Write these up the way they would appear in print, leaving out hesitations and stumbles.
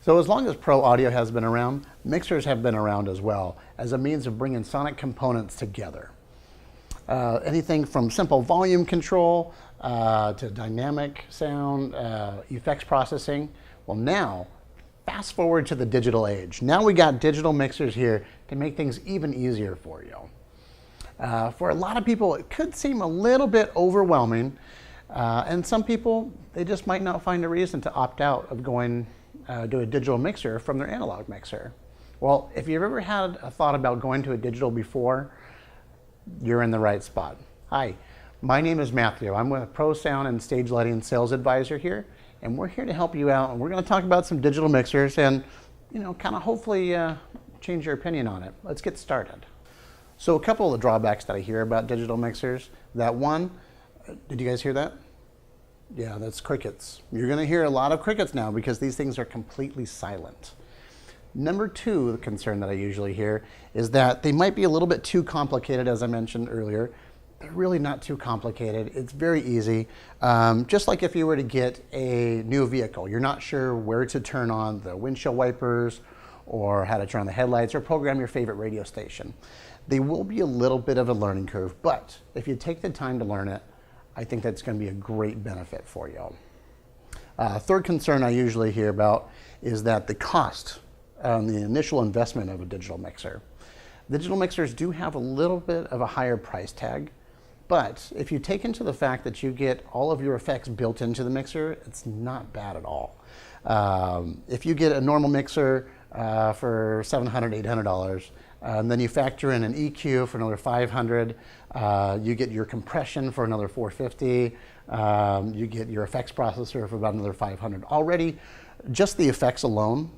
So as long as pro audio has been around, mixers have been around as well as a means of bringing sonic components together. Anything from simple volume control to dynamic sound, effects processing. Well, now, fast forward to the digital age. Now we got digital mixers here to make things even easier for you. For a lot of people, it could seem a little bit overwhelming, and some people, they just might not find a reason to opt out of going to a digital mixer from their analog mixer. Well, if you've ever had a thought about going to a digital before, you're in the right spot. Hi, my name is Matthew. I'm with Pro Sound and Stage Lighting Sales Advisor here, and we're here to help you out, and we're going to talk about some digital mixers and, kind of hopefully change your opinion on it. Let's get started. So a couple of the drawbacks that I hear about digital mixers. That one, did you guys hear that? Yeah, that's crickets. You're going to hear a lot of crickets now because these things are completely silent. Number two, the concern that I usually hear is that they might be a little bit too complicated, as I mentioned earlier. They're really not too complicated. It's very easy. Just like if you were to get a new vehicle, you're not sure where to turn on the windshield wipers or how to turn on the headlights or program your favorite radio station. They will be a little bit of a learning curve, but if you take the time to learn it, I think that's going to be a great benefit for you. Third concern I usually hear about is that the cost, the initial investment of a digital mixer. Digital mixers do have a little bit of a higher price tag, but if you take into the fact that you get all of your effects built into the mixer, it's not bad at all. If you get a normal mixer for $700, $800, and then you factor in an EQ for another $500, you get your compression for another $450, you get your effects processor for about another $500. Already, just the effects alone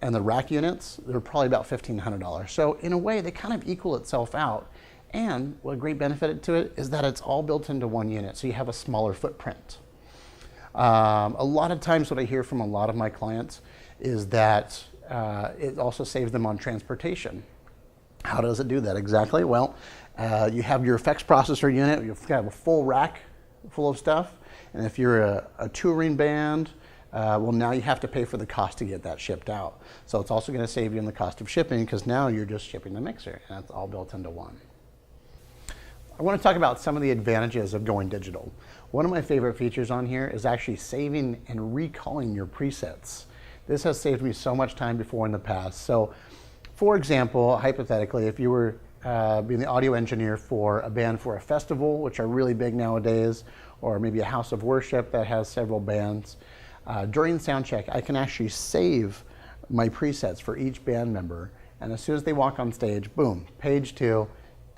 and the rack units, they're probably about $1,500. So in a way, they kind of equal itself out. And what a great benefit to it is that it's all built into one unit, so you have a smaller footprint. A lot of times what I hear from a lot of my clients is that it also saves them on transportation. How does it do that exactly? Well, you have your effects processor unit, you've got a full rack full of stuff, and if you're a touring band, well, now you have to pay for the cost to get that shipped out. So it's also going to save you in the cost of shipping because now you're just shipping the mixer, and it's all built into one. I want to talk about some of the advantages of going digital. One of my favorite features on here is actually saving and recalling your presets. This has saved me so much time before in the past. So, for example, hypothetically, if you were being the audio engineer for a band for a festival, which are really big nowadays, or maybe a house of worship that has several bands, during sound check, I can actually save my presets for each band member, and as soon as they walk on stage, boom, page 2,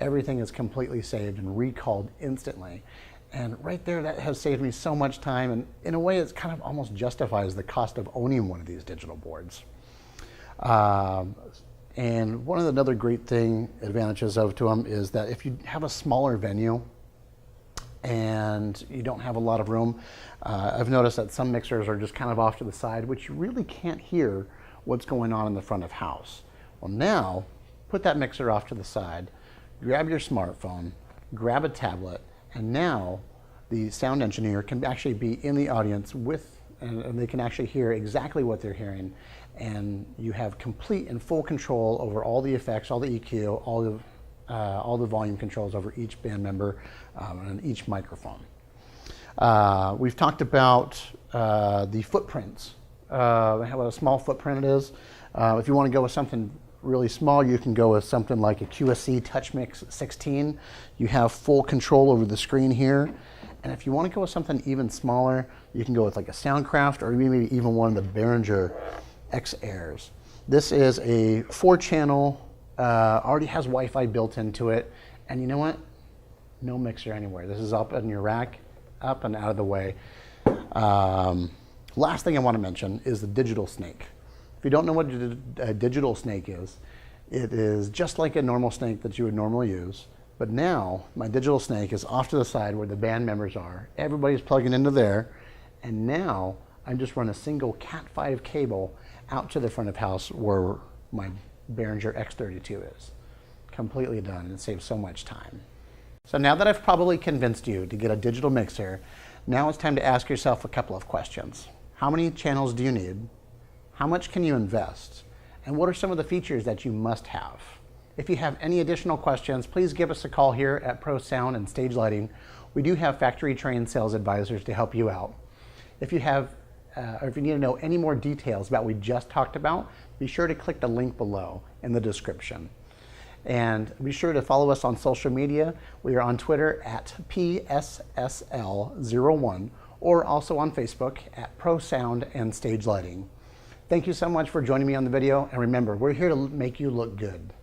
everything is completely saved and recalled instantly. And right there, that has saved me so much time, and in a way, it kind of almost justifies the cost of owning one of these digital boards. And one of the other great advantages to them is that if you have a smaller venue and you don't have a lot of room, I've noticed that some mixers are just kind of off to the side, which you really can't hear what's going on in the front of house. Well, now, put that mixer off to the side, grab your smartphone, grab a tablet, and now the sound engineer can actually be in the audience and they can actually hear exactly what they're hearing, and you have complete and full control over all the effects, all the EQ, all the volume controls over each band member and each microphone. We've talked about the footprints, how a small footprint it is. If you want to go with something really small, you can go with something like a QSC TouchMix 16. You have full control over the screen here. And if you want to go with something even smaller, you can go with like a Soundcraft or maybe even one of the Behringer X Airs. This is a 4-channel, already has Wi-Fi built into it. And you know what? No mixer anywhere. This is up in your rack, up and out of the way. Last thing I want to mention is the digital snake. If you don't know what a digital snake is, it is just like a normal snake that you would normally use. But now, my digital snake is off to the side where the band members are. Everybody's plugging into there. And now, I just run a single Cat5 cable out to the front of house where my Behringer X32 is. Completely done, and it saves so much time. So now that I've probably convinced you to get a digital mixer, now it's time to ask yourself a couple of questions. How many channels do you need? How much can you invest? And what are some of the features that you must have? If you have any additional questions, please give us a call here at Pro Sound and Stage Lighting. We do have factory trained sales advisors to help you out. If you have, or if you need to know any more details about what we just talked about, be sure to click the link below in the description. And be sure to follow us on social media. We are on Twitter at PSSL01 or also on Facebook at Pro Sound and Stage Lighting. Thank you so much for joining me on the video. And remember, we're here to make you look good.